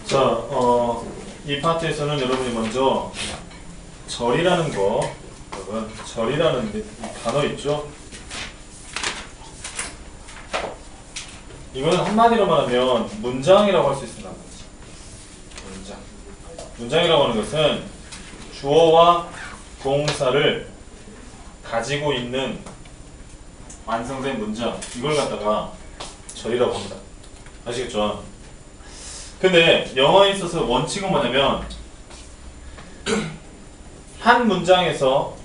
자, 이 파트에서는 여러분이 먼저 절이라는 거, 여러분, 절이라는 단어 있죠? 이거는 한마디로 말하면 문장이라고 할 수 있습니다. 문장. 문장이라고 하는 것은 주어와 동사를 가지고 있는 완성된 문장, 이걸 갖다가 절이라고 합니다. 아시겠죠? 근데 영어에 있어서 원칙은 뭐냐면 한 문장에서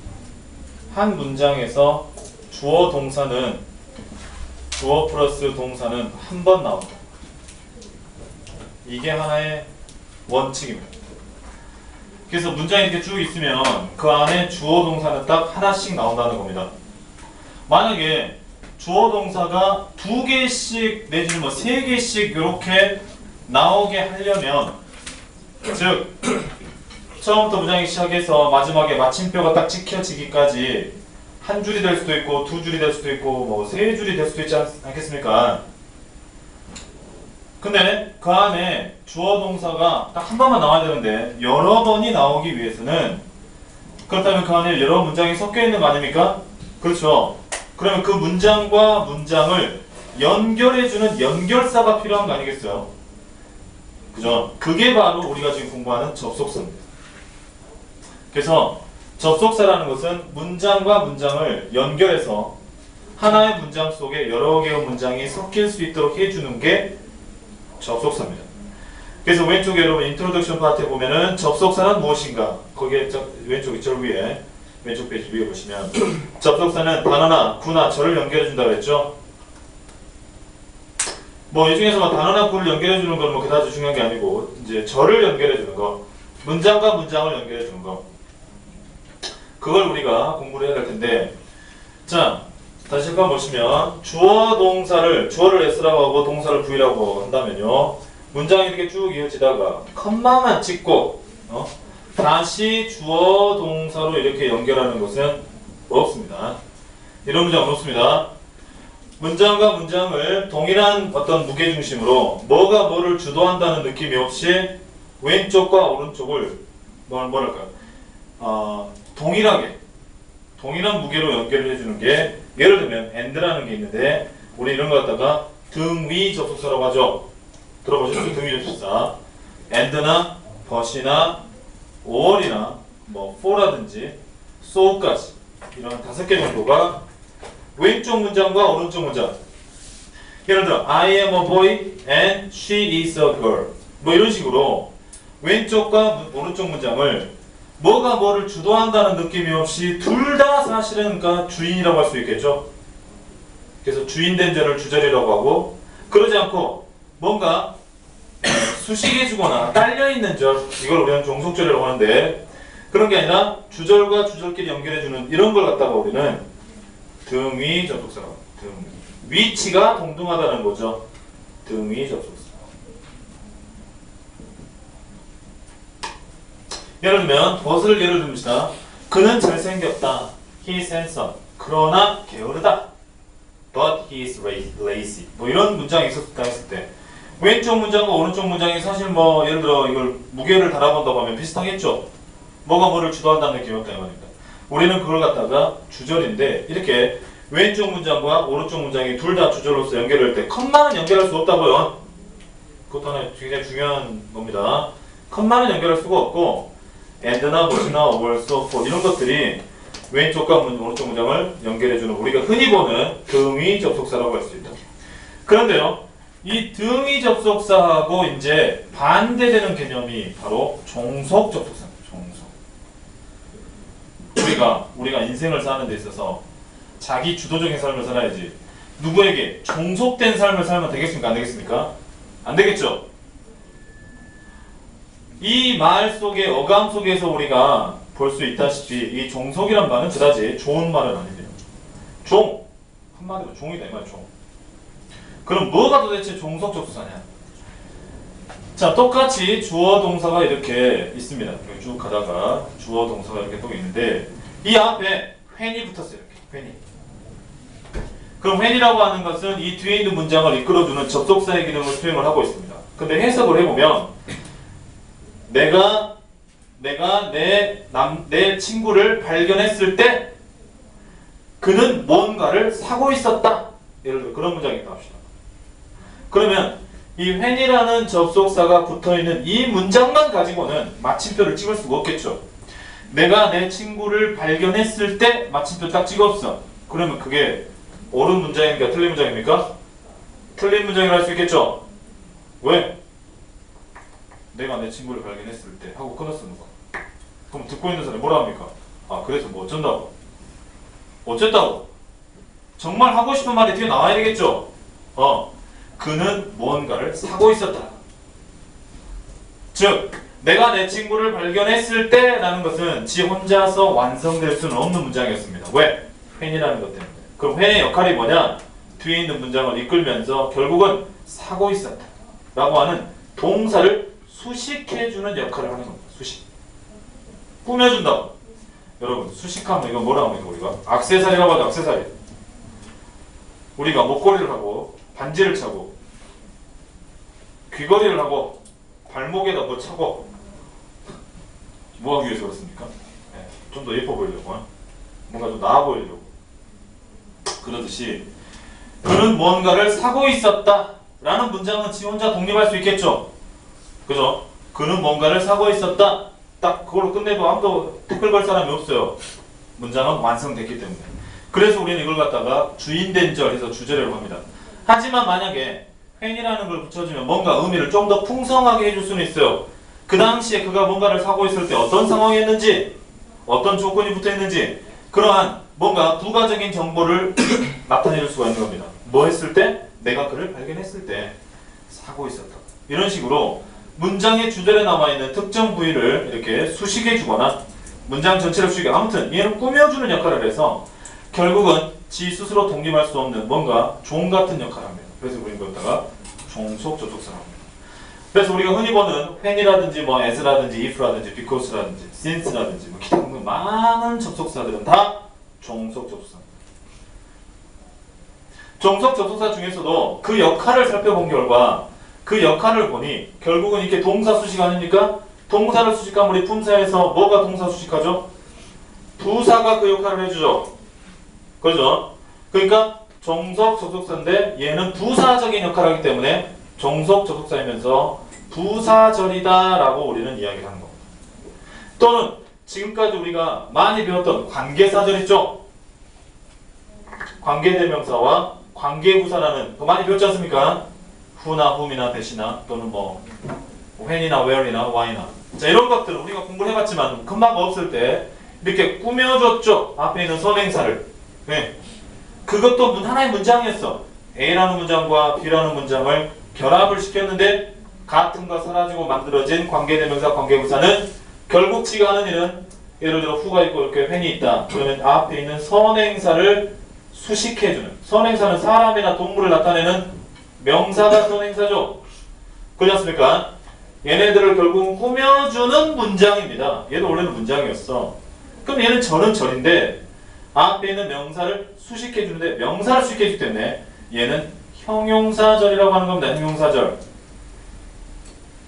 주어 동사는 주어 플러스 동사는 한 번 나온다. 이게 하나의 원칙입니다. 그래서 문장이 이렇게 쭉 있으면 그 안에 주어 동사는 딱 하나씩 나온다는 겁니다. 만약에 주어 동사가 2개씩 내지는 뭐 3개씩 이렇게 나오게 하려면, 즉 처음부터 문장이 시작해서 마지막에 마침표가 딱 찍혀지기까지 한 줄이 될 수도 있고 2줄이 될 수도 있고 뭐 3줄이 될 수도 있지 않겠습니까? 근데 그 안에 주어 동사가 딱 한 번만 나와야 되는데 여러 번이 나오기 위해서는, 그렇다면 그 안에 여러 문장이 섞여 있는 거 아닙니까? 그렇죠. 그러면 그 문장과 문장을 연결해주는 연결사가 필요한 거 아니겠어요? 그죠? 그게 바로 우리가 지금 공부하는 접속사입니다. 그래서 접속사라는 것은 문장과 문장을 연결해서 하나의 문장 속에 여러 개의 문장이 섞일 수 있도록 해주는 게 접속사입니다. 그래서 왼쪽에 여러분 인트로덕션 파트에 보면은 접속사는 무엇인가? 거기에 왼쪽 이절 위에, 왼쪽 페이지 위에 보시면 접속사는 단어나 구나 절을 연결해준다고 그랬죠? 뭐 이 중에서 뭐 단어나 구를 연결해주는 건 뭐 그다지 중요한 게 아니고 이제 절을 연결해주는 거, 문장과 문장을 연결해주는 거, 그걸 우리가 공부를 해야 될 텐데, 자 다시 한번 보시면 주어를 S라고 하고 동사를 V라고 한다면요, 문장이 이렇게 쭉 이어지다가 컴마만 찍고 다시 주어 동사로 이렇게 연결하는 것은 없습니다. 이런 문장은 없습니다. 문장과 문장을 동일한 어떤 무게중심으로 뭐가 뭐를 주도한다는 느낌이 없이 왼쪽과 오른쪽을 뭐랄까 동일한 무게로 연결을 해주는 게, 예를 들면 and라는 게 있는데 우리 이런 거 갖다가 등위 접속사라고 하죠. 들어보셨죠? 등위 접속사. and나 but이나 or이나 뭐 for라든지 so까지 이런 5개 정도가 왼쪽 문장과 오른쪽 문장, 예를 들어 I am a boy and she is a girl, 뭐 이런 식으로 왼쪽과 오른쪽 문장을 뭐가 뭐를 주도한다는 느낌이 없이 둘 다 사실은 그러니까 주인이라고 할 수 있겠죠. 그래서 주인된 절을 주절이라고 하고, 그러지 않고 뭔가 수식해주거나 딸려있는 절, 이걸 우리는 종속절이라고 하는데, 그런 게 아니라 주절과 주절끼리 연결해주는 이런 걸 갖다가 우리는 등위 접속사라고 합니다. 등위. 위치가 동등하다는 거죠. 등위 접속사. 예를 들면 벗을 예를 듭시다. 그는 잘생겼다. He is handsome. 그러나 게으르다. But he is lazy. 뭐 이런 문장이 있었다 했을 때 왼쪽 문장과 오른쪽 문장이 사실 뭐 예를 들어 이걸 무게를 달아본다고 하면 비슷하겠죠. 뭐가 뭐를 주도한다는 느낌이 없다 이 말입니다. 우리는 그걸 갖다가 주절인데, 이렇게 왼쪽 문장과 오른쪽 문장이 둘 다 주절로서 연결할 때 컴마는 연결할 수 없다고요. 그것도 하나 굉장히 중요한 겁니다. 컴마는 연결할 수가 없고 and나 but나 or, so, for 이런 것들이 왼쪽과 오른쪽 문장을 연결해주는 우리가 흔히 보는 등위 접속사라고 할 수 있다. 그런데요, 이 등위 접속사하고 이제 반대되는 개념이 바로 종속 접속사입니다. 우리가 인생을 사는 데 있어서 자기 주도적인 삶을 살아야지 누구에게 종속된 삶을 살면 되겠습니까? 안 되겠습니까? 안 되겠죠? 이 말 속에, 어감 속에서 우리가 볼 수 있다시피 이 종속이란 말은 그다지 좋은 말은 아니에요. 종! 한마디로 종이다 이 말, 종. 그럼 뭐가 도대체 종속 접속사냐? 자, 똑같이 주어 동사가 이렇게 있습니다. 여기 쭉 가다가 주어 동사가 이렇게 또 있는데 이 앞에 when이 붙었어요. 이렇게 when이. 그럼 when이라고 하는 것은 이 뒤에 있는 문장을 이끌어주는 접속사의 기능을 수행을 하고 있습니다. 근데 해석을 해보면 내가 내 친구를 발견했을 때 그는 뭔가를 사고 있었다. 예를 들어 그런 문장이 있다 합시다. 그러면 이 when이라는 접속사가 붙어있는 이 문장만 가지고는 마침표를 찍을 수가 없겠죠. 내가 내 친구를 발견했을 때 마침표 딱 찍었어. 그러면 그게 옳은 문장입니까? 틀린 문장입니까? 틀린 문장이라 할 수 있겠죠? 왜? 내가 내 친구를 발견했을 때 하고 끊었으면 그럼 듣고 있는 사람이 뭐라 합니까? 아 그래서 뭐 어쩐다고? 어쨌다고? 정말 하고 싶은 말이 뒤에 나와야 되겠죠? 그는 무언가를 사고 있었다. 즉 내가 내 친구를 발견했을 때 라는 것은 지 혼자서 완성될 수는 없는 문장이었습니다. 왜? when이라는 것 때문에. 그럼 when의 역할이 뭐냐? 뒤에 있는 문장을 이끌면서 결국은 사고 있었다 라고 하는 동사를 수식해주는 역할을 하는 겁니다. 수식. 꾸며준다고. 여러분 수식하면 이건 뭐라고 합니까? 우리가 액세서리라고 하죠. 액세서리. 우리가 목걸이를 하고 반지를 차고 귀걸이를 하고 발목에다 뭐 차고 뭐 하기 위해서 그렇습니까? 네, 좀 더 예뻐 보이려고 뭔가 좀 나아 보이려고 그러듯이 그는 무언가를 사고 있었다 라는 문장은 지 혼자 독립할 수 있겠죠. 그죠? 그는 뭔가를 사고 있었다 딱 그걸로 끝내도 아무도 댓글 걸 사람이 없어요. 문장은 완성됐기 때문에. 그래서 우리는 이걸 갖다가 주인된 절 해서 주절이라고 합니다. 하지만 만약에 when이라는 걸 붙여주면 뭔가 의미를 좀 더 풍성하게 해줄 수는 있어요. 그 당시에 그가 뭔가를 사고 있을 때 어떤 상황이었는지 어떤 조건이 붙어있는지 그러한 뭔가 부가적인 정보를 나타내줄 수가 있는 겁니다. 뭐 했을 때? 내가 그를 발견했을 때 사고 있었다. 이런 식으로 문장의 주절에 나와있는 특정 부위를 이렇게 수식해주거나 문장 전체를 수식해 아무튼 얘는 꾸며주는 역할을 해서 결국은 지 스스로 독립할 수 없는 뭔가 종 같은 역할을 합니다. 그래서 우리는 거기다가 종속 접속사라고 합니다. 그래서 우리가 흔히 보는 when이라든지 뭐 as라든지 if라든지 because라든지 since라든지 뭐 기타 등등 많은 접속사들은 다 종속 접속사입니다. 종속 접속사 중에서도 그 역할을 살펴본 결과 그 역할을 보니 결국은 이렇게 동사 수식 아닙니까? 동사를 수식한 우리 품사에서 뭐가 동사 수식하죠? 부사가 그 역할을 해주죠. 그죠? 그러니까 종속 접속사인데 얘는 부사적인 역할을 하기 때문에 종속 접속사이면서 부사절이다 라고 우리는 이야기를 하는 겁니다. 또는 지금까지 우리가 많이 배웠던 관계사절 있죠? 관계대명사와 관계부사라는 거 많이 배웠지 않습니까? who나 whom이나 that이나 또는 뭐 when이나 where이나 why나 자 이런 것들은 우리가 공부를 해봤지만 금방 없을 때 이렇게 꾸며줬죠. 앞에 있는 선행사를. 네. 그것도 하나의 문장이었어. A라는 문장과 B라는 문장을 결합을 시켰는데 같은 거 사라지고 만들어진 관계대명사 관계부사는 결국 지가 하는 일은 예를 들어 who가 있고 이렇게 when이 있다. 그러면 앞에 있는 선행사를 수식해주는 선행사는 사람이나 동물을 나타내는 명사가 선행사죠. 그렇지 않습니까? 얘네들을 결국 꾸며주는 문장입니다. 얘도 원래는 문장이었어. 그럼 얘는 절은 절인데 앞에 있는 명사를 수식해주는데 명사를 수식해주기 때문에 얘는 형용사절이라고 하는 겁니다. 형용사절.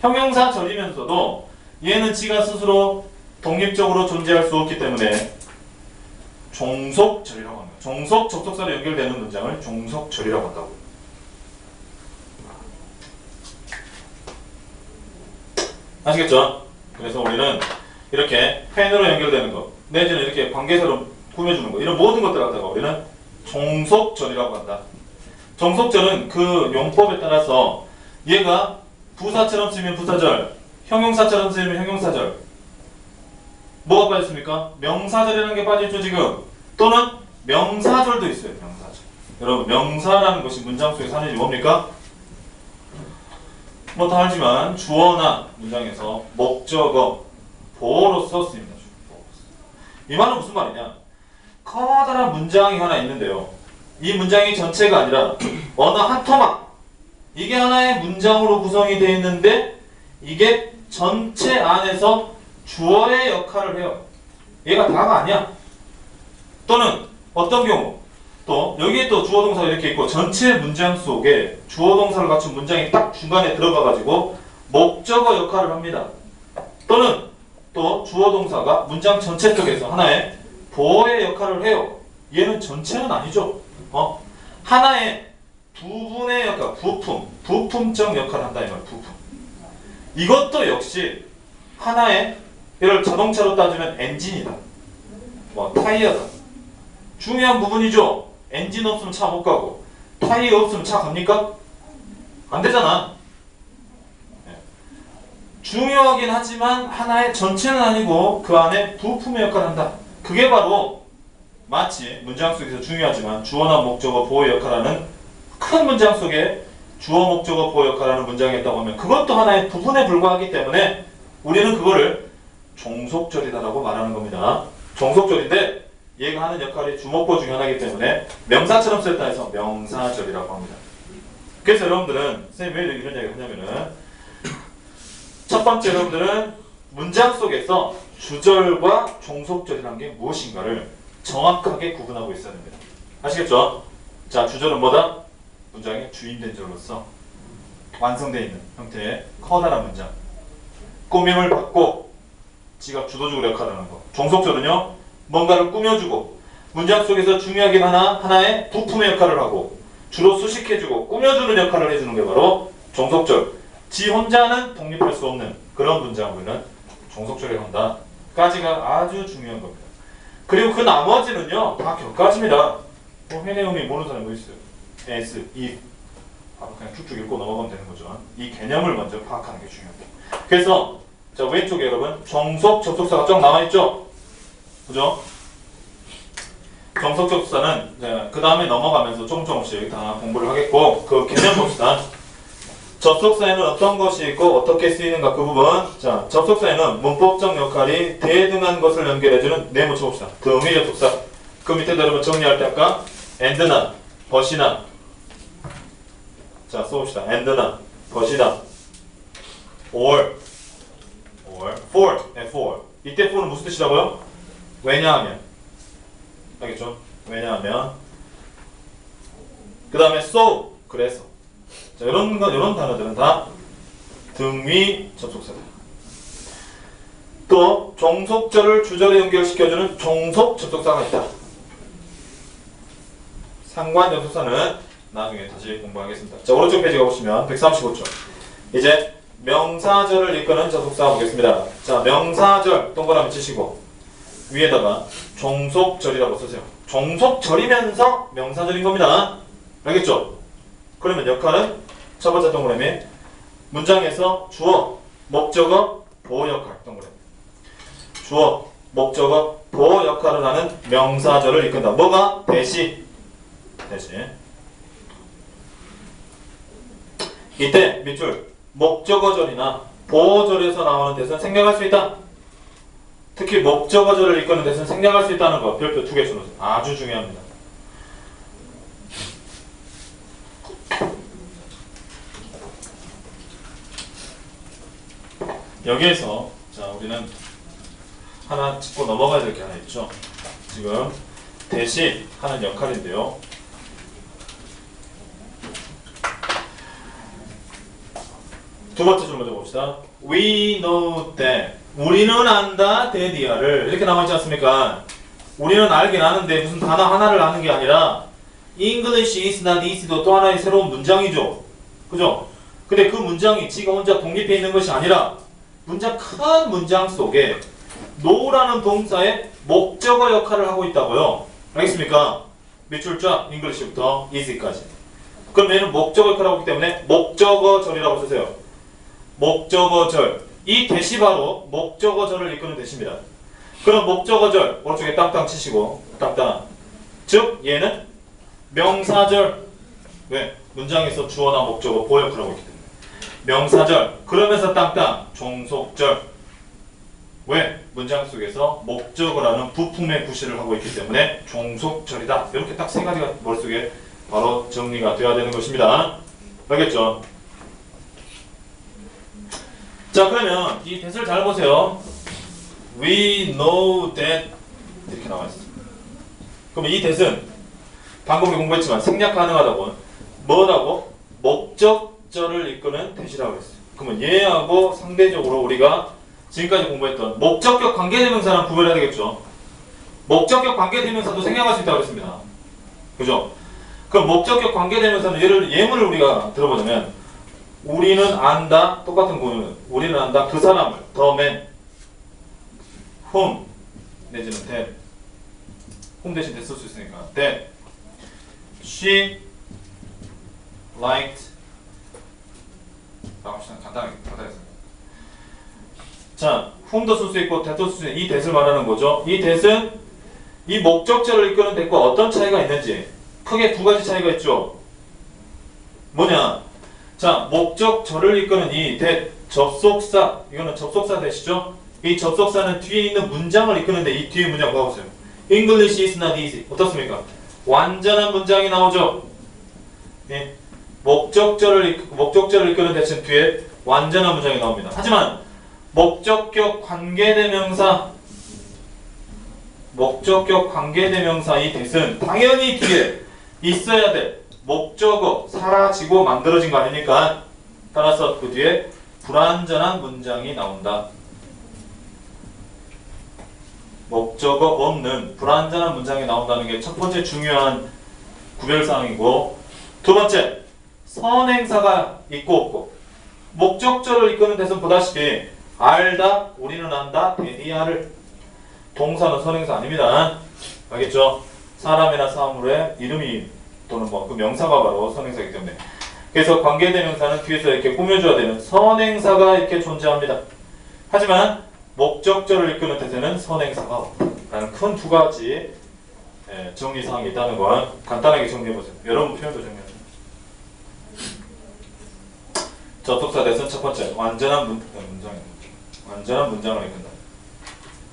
형용사절이면서도 얘는 지가 스스로 독립적으로 존재할 수 없기 때문에 종속절이라고 합니다. 종속 접속사로 연결되는 문장을 종속절이라고 한다고. 아시겠죠? 그래서 우리는 이렇게 when으로 연결되는 것 내지는 이렇게 관계사로 꾸며주는 것 이런 모든 것들을 갖다가 우리는 종속절이라고 한다. 종속절은 그 용법에 따라서 얘가 부사처럼 쓰면 부사절, 형용사처럼 쓰면 형용사절. 뭐가 빠졌습니까? 명사절이라는 게 빠졌죠 지금. 또는 명사절도 있어요. 명사절. 여러분 명사라는 것이 문장 속에 사는지 뭡니까? 뭐 다 알지만 주어나 문장에서 목적어, 보어로서 쓰입니다. 이 말은 무슨 말이냐? 커다란 문장이 하나 있는데요. 이 문장이 전체가 아니라 어느 한 토막 이게 하나의 문장으로 구성이 되어 있는데 이게 전체 안에서 주어의 역할을 해요. 얘가 다가 아니야. 또는 어떤 경우 또 여기에 또 주어 동사가 이렇게 있고 전체 문장 속에 주어 동사를 갖춘 문장이 딱 중간에 들어가 가지고 목적어 역할을 합니다. 또는 또 주어 동사가 문장 전체 속에서 하나의 보어의 역할을 해요. 얘는 전체는 아니죠. 하나의 부분의 역할, 부품적 역할을 한다 이 말이에요. 부품. 이것도 역시 하나의 예를 자동차로 따지면 엔진이다. 뭐 타이어다. 중요한 부분이죠. 엔진 없으면 차 못 가고 타이어 없으면 차 갑니까? 안 되잖아. 중요하긴 하지만 하나의 전체는 아니고 그 안에 부품의 역할을 한다. 그게 바로 마치 문장 속에서 중요하지만 주어나 목적어 보호 역할하는 큰 문장 속에 주어 목적어 보호 역할하는 문장이 있다고 하면 그것도 하나의 부분에 불과하기 때문에 우리는 그거를 종속절이다라고 말하는 겁니다. 종속절인데 얘가 하는 역할이 주목보 중에 하나이기 때문에 명사처럼 쓰였다 해서 명사절이라고 합니다. 그래서 여러분들은 선생님이 왜 이런 이야기를 하냐면은 첫 번째 여러분들은 문장 속에서 주절과 종속절이라는 게 무엇인가를 정확하게 구분하고 있어야 됩니다. 아시겠죠? 자, 주절은 뭐다? 문장의 주인된 절로서 완성되어 있는 형태의 커다란 문장. 꾸밈을 받고 지가 주도적으로 역할을 하는 거. 종속절은요, 뭔가를 꾸며주고 문장 속에서 중요하긴 하나의 부품의 역할을 하고 주로 수식해주고 꾸며주는 역할을 해주는 게 바로 종속절. 지 혼자는 독립할 수 없는 그런 문장을 우리는 종속절이라고 한다. 까지가 아주 중요한 겁니다. 그리고 그 나머지는요 다 격가지입니다. 회내음이 모르는 사람이 뭐 있어요? S, if 바로 그냥 쭉쭉 읽고 넘어가면 되는 거죠. 이 개념을 먼저 파악하는 게 중요합니다. 그래서 자 왼쪽에 여러분 종속 접속사가 쭉 나와있죠? 그죠? 종속 접속사는 그 다음에 넘어가면서 조금씩 다 공부를 하겠고 그 개념 봅시다. 접속사에는 어떤 것이 있고 어떻게 쓰이는가 그 부분. 자, 접속사에는 문법적 역할이 대등한 것을 연결해주는 네 묻혀봅시다. 등위 접속사. 그 밑에 여러분 정리할 때 아까 and나 but이나 자 써봅시다. and나 but이나 or for 이때 for는 무슨 뜻이라고요? 왜냐하면 알겠죠? 왜냐하면 그 다음에 so 그래서 자, 이런 단어들은 다 등위 접속사다. 또 종속절을 주절에 연결시켜주는 종속 접속사가 있다. 상관 접속사는 나중에 다시 공부하겠습니다. 자 오른쪽 페이지 가보시면 135쪽 이제 명사절을 이끄는 접속사 보겠습니다. 자 명사절 동그라미 치시고 위에다가 종속절이라고 쓰세요. 종속절이면서 명사절인 겁니다. 알겠죠? 그러면 역할은 첫 번째 동그라미 문장에서 주어, 목적어, 보호 역할 동그라미 주어, 목적어, 보호 역할을 하는 명사절을 이끈다. 뭐가? 대시 이때 밑줄 목적어절이나 보호절에서 나오는 뜻은 생략할 수 있다. 특히 목적어절을 이끄는 뜻은 생략할 수 있다는 거 별표 2개 써놓으세요. 아주 중요합니다. 여기에서 자 우리는 하나 짚고 넘어가야 될 게 하나 있죠. 지금 대시 하는 역할인데요. 두 번째 줄 먼저 봅시다. We know that 우리는 안다 that이야를 이렇게 나와있지 않습니까? 우리는 알긴 아는데 무슨 단어 하나를 아는 게 아니라 English is not easy도 또 하나의 새로운 문장이죠. 그죠? 근데 그 문장이 지가 혼자 독립해 있는 것이 아니라 큰 문장 속에 know라는 동사의 목적어 역할을 하고 있다고요. 알겠습니까? 밑줄 쫙 English부터 easy까지. 그럼 얘는 목적어 역할을 하고 있기 때문에 목적어절이라고 쓰세요. 목적어절. 이 대시 바로 목적어절을 이끄는 대시입니다. 그럼 목적어절 오른쪽에 땅땅 치시고 땅땅. 즉 얘는 명사절. 왜? 문장에서 주어나 목적어 보호 역할을 하고 있기 때문에. 명사절. 그러면서 땅땅. 종속절. 왜? 문장 속에서 목적어라는 부품의 구실을 하고 있기 때문에 종속절이다. 이렇게 딱 세 가지가 머릿속에 바로 정리가 되어야 되는 것입니다. 알겠죠? 자 그러면 이 대사를 잘 보세요. We know that 이렇게 나와 있습니다. 그럼 이 대사는 방금 우리 공부했지만 생략 가능하다고. 뭐라고? 목적절을 이끄는 대시라고 했어요. 그러면 얘하고 상대적으로 우리가 지금까지 공부했던 목적격 관계대명사랑 구별해야 되겠죠. 목적격 관계대명사도 생략할 수 있다고 했습니다. 그죠? 그럼 목적격 관계대명사는 예문을 우리가 들어보자면 우리는 안다, 똑같은 구문은 우리는 안다 그 사람을 the man whom 내지는 that whom 대신 that 쓸 수 있으니까 that she liked 라고 간단하게 해서 자, whom도 쓸 수 있고 that도 쓸 수 있는 이 that을 말하는 거죠. 이 that은 이 목적절을 이끄는 that과 어떤 차이가 있는지 크게 두 가지 차이가 있죠. 뭐냐? 자, 목적절을 이끄는 이 that, 접속사, 이거는 접속사 that이죠. 이 접속사는 뒤에 있는 문장을 이끄는데 이 뒤에 문장 봐보세요. English is not easy. 어떻습니까? 완전한 문장이 나오죠. 예. 목적절을 이끄는 that은 뒤에 완전한 문장이 나옵니다. 하지만 목적격 관계대명사 이 that은 당연히 뒤에 있어야 될 목적어 사라지고 만들어진 거 아닙니까? 따라서 그 뒤에 불완전한 문장이 나온다. 목적어 없는 불완전한 문장이 나온다는 게 첫 번째 중요한 구별사항이고, 두 번째 선행사가 있고 없고. 목적절을 이끄는 데서 보다시피 알다, 우리는 안다, 대디아를 동사는 선행사 아닙니다. 알겠죠? 사람이나 사물의 이름이 또는 뭐 그 명사가 바로 선행사이기 때문에. 그래서 관계대명사는 뒤에서 이렇게 꾸며줘야 되는 선행사가 이렇게 존재합니다. 하지만 목적절을 이끄는 태세는 선행사가 없다라는 큰 두 가지 정리사항이 있다는 걸 간단하게 정리해보세요. 여러분 표현도 정리해보세요. 접속사 대선 첫 번째 완전한 문장을 이끈다.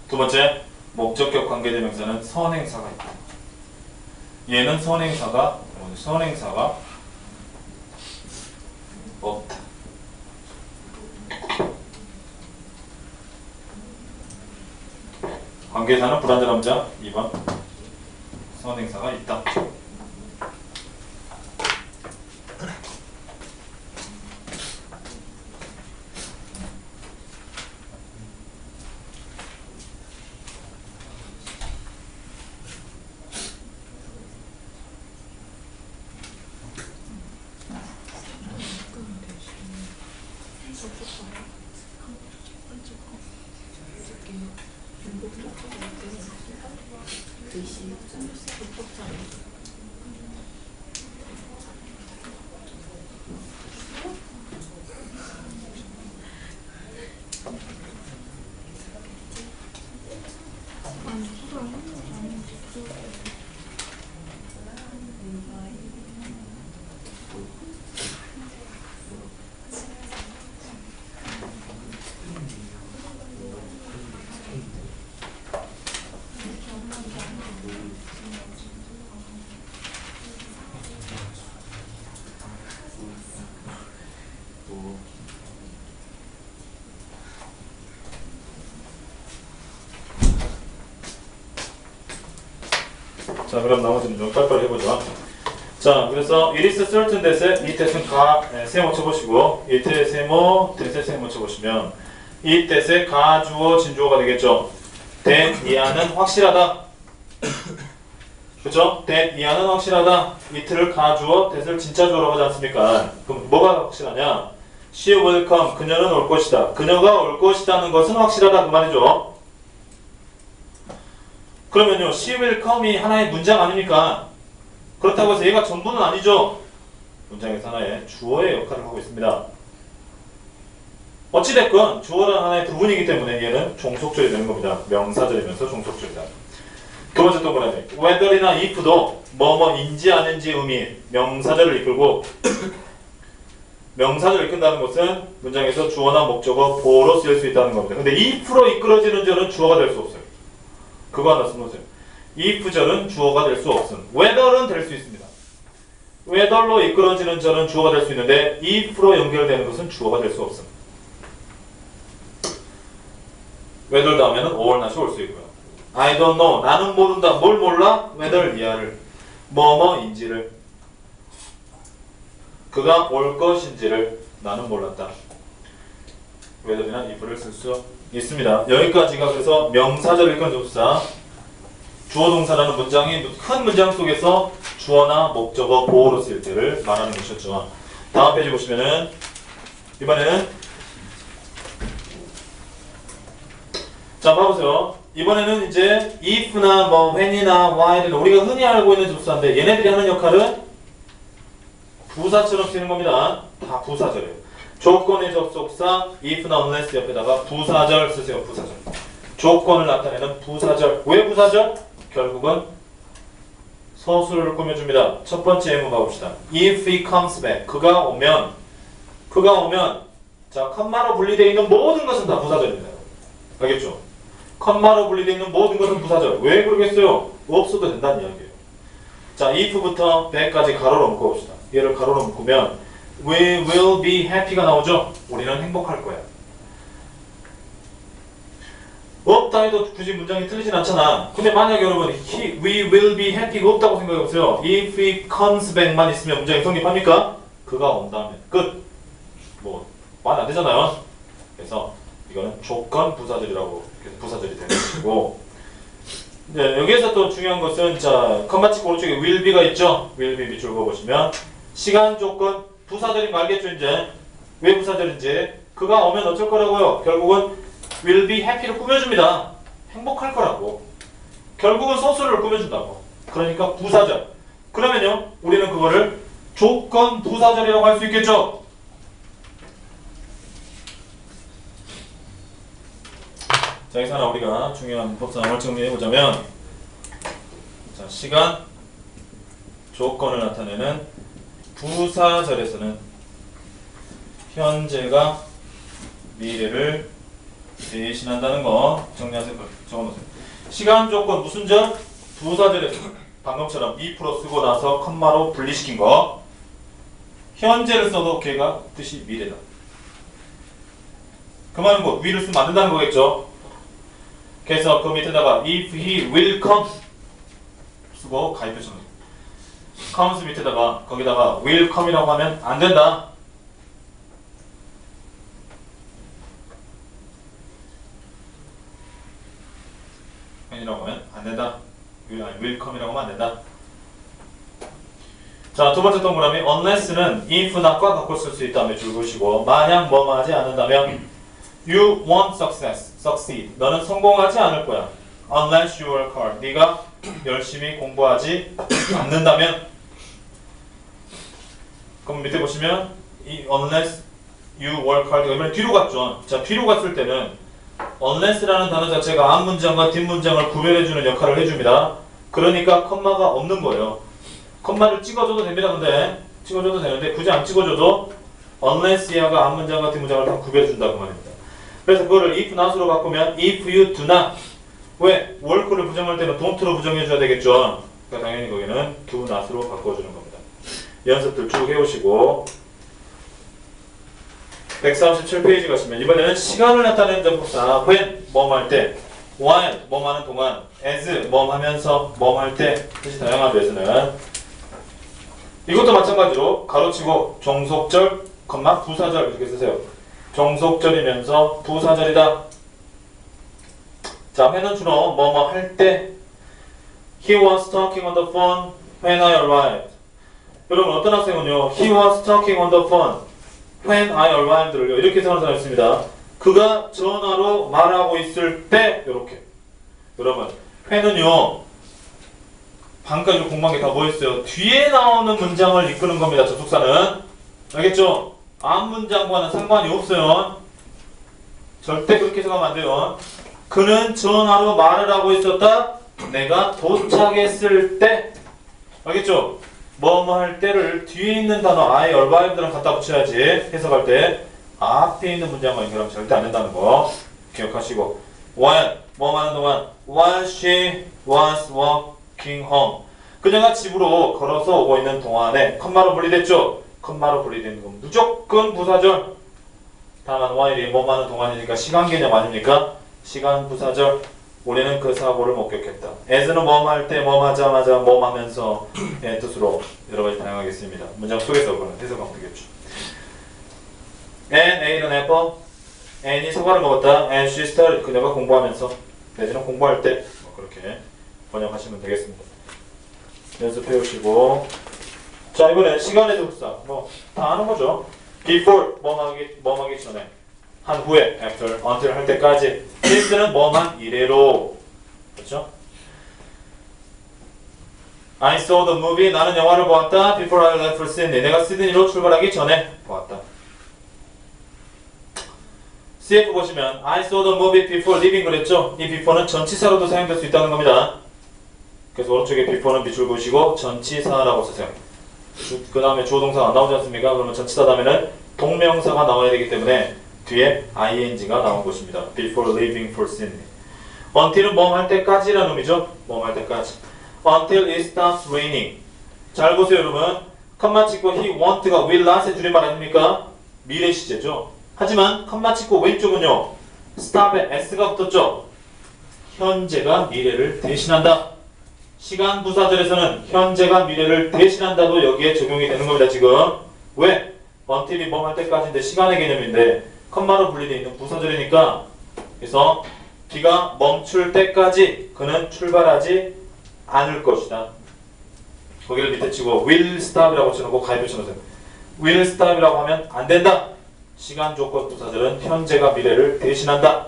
두 번째 목적격 관계대명사는 선행사가 있다. 얘는 선행사가 없다. 관계사는 불완전한 문장. 2번 선행사가 있다. 자, 그럼 나머지는 좀 빨리빨리 해보죠. 자, 그래서 it is certain that에 이 that은 세모 쳐보시고 이 that 세모, that에 세모 쳐보시면 이 that의 가, 주어, 진주어가 되겠죠. that 이하는 확실하다. 그쵸? that 이하는 확실하다. 이틀을 가, 주어, that을 진짜 주어라고 하지 않습니까? 그럼 뭐가 확실하냐? she will come. 그녀는 올 것이다. 그녀가 올 것이다는 것은 확실하다 그 말이죠. 그러면요, she will come이 하나의 문장 아닙니까? 그렇다고 해서 얘가 전부는 아니죠. 문장에서 하나의 주어의 역할을 하고 있습니다. 어찌됐건 주어라는 하나의 부분이기 때문에 얘는 종속절이 되는 겁니다. 명사절이면서 종속절이다. 두 번째 또 뭐라 해? whether이나 if도 뭐뭐인지 아닌지 의미 명사절을 이끌고 명사절을 이끈다는 것은 문장에서 주어나 목적어 보어로 쓰일 수 있다는 겁니다. 근데 if로 이끌어지는 절은 주어가 될 수 없어요. 그거 하나 써보세요. if절은 주어가 될 수 없음. whether은 될 수 있습니다. whether로 이끌어지는 절은 주어가 될 수 있는데 if로 연결되는 것은 주어가 될 수 없음. whether 다음에는 or, not이 올 수 있고요. I don't know. 나는 모른다. 뭘 몰라? whether 이하를. 뭐뭐인지를 그가 올 것인지를 나는 몰랐다. whether나 if를 쓸 수 있습니다. 여기까지가 그래서 명사절 일관 접수사 주어 동사라는 문장이 큰 문장 속에서 주어나 목적어 보호로 쓰일 때를 말하는 것이었죠. 다음 페이지 보시면은 이번에는 자 봐보세요. 이번에는 이제 if나 뭐 when이나 while은 우리가 흔히 알고 있는 접수사인데 얘네들이 하는 역할은 부사처럼 쓰이는 겁니다. 다 부사절이에요. 조건의 접속사 if나 unless 옆에다가 부사절 쓰세요. 부사절. 조건을 나타내는 부사절. 왜 부사절? 결국은 서술을 꾸며줍니다. 첫 번째 예문 봐봅시다. If he comes back. 그가 오면 자 컴마로 분리되어 있는 모든 것은 다 부사절입니다. 알겠죠? 컴마로 분리되어 있는 모든 것은 부사절. 왜 그러겠어요? 없어도 된다는 이야기예요. 자 if부터 back까지 가로로 묶어봅시다. 얘를 가로로 묶으면 We will be happy가 나오죠? 우리는 행복할 거야. 없다 해도 굳이 문장이 틀리진 않잖아. 근데 만약에 여러분 we will be happy가 없다고 생각해보세요. If he comes back만 있으면 문장이 성립합니까? 그가 온다면 끝. 뭐 말 안 되잖아요. 그래서 이거는 조건 부사절이라고 부사절이 되는 것이고 네, 여기에서 또 중요한 것은 자 컴마 찍고 오른쪽에 will be가 있죠? will be 밑줄 그어보시면 시간 조건 부사절인 거 알겠죠 이제? 왜 부사절인지 그가 오면 어쩔 거라고요? 결국은 will be happy를 꾸며줍니다. 행복할 거라고. 결국은 서술을 꾸며준다고. 그러니까 부사절. 그러면요 우리는 그거를 조건 부사절이라고 할 수 있겠죠? 자 여기서 하나 우리가 중요한 법상을 정리해보자면 자 시간 조건을 나타내는 부사절에서는 현재가 미래를 대신한다는 거 정리하세요. 적어놓으세요. 시간 조건 무슨 절? 부사절에서 방금처럼 2% 쓰고 나서 컴마로 분리시킨 거 현재를 써도 걔가 뜻이 미래다. 그 말은 뭐 will을 쓰면 안 된다는 거겠죠. 그래서 그 밑에다가 if he will come 쓰고 가입표시 comes 밑에다가 거기다가 will come이라고 하면 안 된다. 이라고 하면 안 된다. will come이라고 하면 안 된다. 자, 두 번째 동그라미 unless는 if나 과 갖고 쓸 수 있다며 줄 것이고 만약 뭐뭐 하지 않는다면 you won't succeed. 너는 성공하지 않을 거야. unless you work hard. 네가 열심히 공부하지 않는다면 그럼 밑에 보시면 이 unless you work hard 이번에 뒤로 갔죠. 자, 뒤로 갔을 때는 unless라는 단어 자체가 앞 문장과 뒷 문장을 구별해주는 역할을 해줍니다. 그러니까 컴마가 없는 거예요. 컴마를 찍어줘도 됩니다. 근데 찍어줘도 되는데 굳이 안 찍어줘도 unless 이하가 앞 문장과 뒷 문장을 다 구별해준다고 말입니다. 그래서 그거를 if not으로 바꾸면 if you do not 왜? work를 부정할 때는 don't로 부정해줘야 되겠죠. 그러니까 당연히 거기는 do not으로 바꿔주는 겁니다. 연습들 쭉 해오시고 137페이지 가시면 이번에는 시간을 나타내는 접속사 when 뭐뭐 할 때 while 뭐뭐 하는 동안 as 뭐뭐 하면서 뭐뭐 할 때 뜻이 다양한 데서는 이것도 마찬가지로 가로치고 종속절, 부사절 이렇게 쓰세요. 종속절이면서 부사절이다. 자, when은 주로 뭐뭐 할 때 He was talking on the phone when I arrived. 여러분 어떤 학생은요 He was talking on the phone when I arrived를요 이렇게 생각하는 사람이 있습니다. 그가 전화로 말하고 있을 때 이렇게 여러분 when은요 방금까지 공부한 게 다 뭐였어요? 뒤에 나오는 문장을 이끄는 겁니다. 접속사는 알겠죠? 앞 문장과는 상관이 없어요. 절대 그렇게 생각하면 안 돼요. 그는 전화로 말을 하고 있었다. 내가 도착했을 때 알겠죠? 뭐뭐 할 때를 뒤에 있는 단어 I arrived랑 갖다 붙여야지. 해석할 때 앞에 있는 문장과 연결하면 절대 안 된다는 거 기억하시고 while 뭐뭐 하는 동안 while she was walking home 그녀가 집으로 걸어서 오고 있는 동안에 컴마로 분리됐죠? 컴마로 분리되는 건 무조건 부사절. 다만 while이 뭐뭐 하는 동안이니까 시간 개념 아닙니까? 시간 부사절 우리는 그 사고를 목격했다. as는 뭐뭐 할 때, 뭐뭐 하자마자, 뭐뭐 하면서 의 뜻으로 여러 가지 다양하게 씁니다. 문장 속에서 그런 해석하면 되겠죠. And ate an apple. Anne이 사과를 먹었다. And she started. 그녀가 공부하면서 내지는 공부할 때 뭐 그렇게 번역하시면 되겠습니다. 연습해 오시고 자 이번엔 시간의 접사 뭐 다 아는 거죠. Before 뭐 하기 전에 한 후에 after until 할 때까지 since는 뭐만 이래로 그렇죠? I saw the movie 나는 영화를 보았다. Before I left for Sydney 내가 시드니로 출발하기 전에 보았다. CF 보시면 I saw the movie before leaving 그랬죠? 이 before는 전치사로도 사용될 수 있다는 겁니다. 그래서 오른쪽에 before는 밑줄 그으시고 전치사라고 쓰세요. 그 다음에 주어 동사가 안 나오지 않습니까? 그러면 전치사 다음에는 동명사가 나와야 되기 때문에 뒤에 ing가 나온 것입니다. Before leaving for Sydney. Until은 뭐 할 때까지라는 의미죠. 뭐 할 때까지. Until it stops raining. 잘 보세요 여러분. 컴마 찍고 he want가 will not의 줄임말 아닙니까? 미래 시제죠. 하지만 컴마 찍고 왼쪽은요. stop에 s가 붙었죠. 현재가 미래를 대신한다. 시간 부사절에서는 현재가 미래를 대신한다도 여기에 적용이 되는 겁니다. 지금 왜? until이 뭐 할 때까지인데 시간의 개념인데 컴마로 분리되어 있는 부사절이니까 그래서 비가 멈출 때까지 그는 출발하지 않을 것이다. 거기를 밑에 치고 will stop이라고 쳐놓고 가입을 쳐놓으세요. will stop이라고 하면 안 된다. 시간 조건 부사절은 현재가 미래를 대신한다.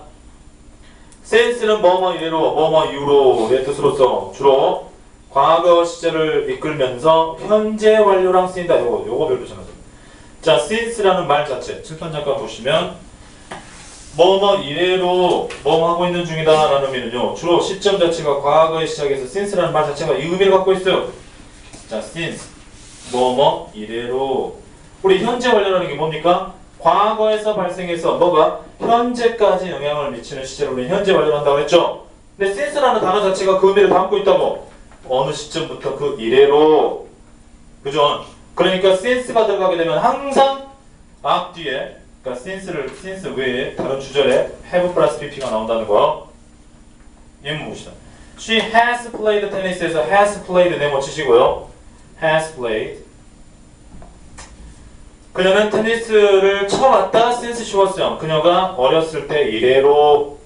since는 뭐뭐 이래로 뭐뭐 이후로의 뜻으로서 주로 과거 시제를 이끌면서 현재 완료랑 쓰인다. 요거 별도 전하세요. 자, since라는 말 자체 칠판 잠깐 보시면 뭐뭐 이래로 뭐뭐 하고 있는 중이다 라는 의미는요. 주로 시점 자체가 과거의 시작에서 since라는 말 자체가 이 의미를 갖고 있어요. 자, since 뭐뭐 이래로 우리 현재 완료라는 게 뭡니까? 과거에서 발생해서 뭐가 현재까지 영향을 미치는 시제로 우리 현재 완료를 한다고 했죠. 근데 since라는 단어 자체가 그 의미를 담고 있다고. 어느 시점부터 그 이래로 그죠? 그러니까 since가 들어가게 되면 항상 앞뒤에 그러니까 since 외에 다른 주절에 have 플러스 pp가 나온다는 거. 예문 봅시다. She has played tennis에서 has played 네모 치시고요. has played 그녀는 테니스를 쳐왔다. since she was young. 그녀가 어렸을 때 이래로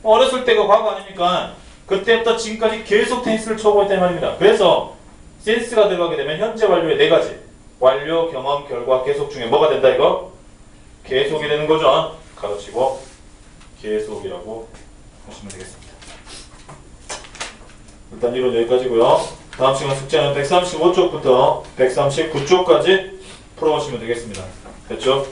어렸을 때가 과거 아닙니까? 그때부터 지금까지 계속 테니스를 쳐오고 있다는 말입니다. 그래서 since가 들어가게 되면 현재 완료의 네 가지 완료, 경험, 결과, 계속 중에 뭐가 된다 이거? 계속이 되는 거죠. 가로치고 계속이라고 하시면 되겠습니다. 일단 이론 여기까지고요. 다음 시간 숙제는 135쪽부터 139쪽까지 풀어보시면 되겠습니다. 됐죠?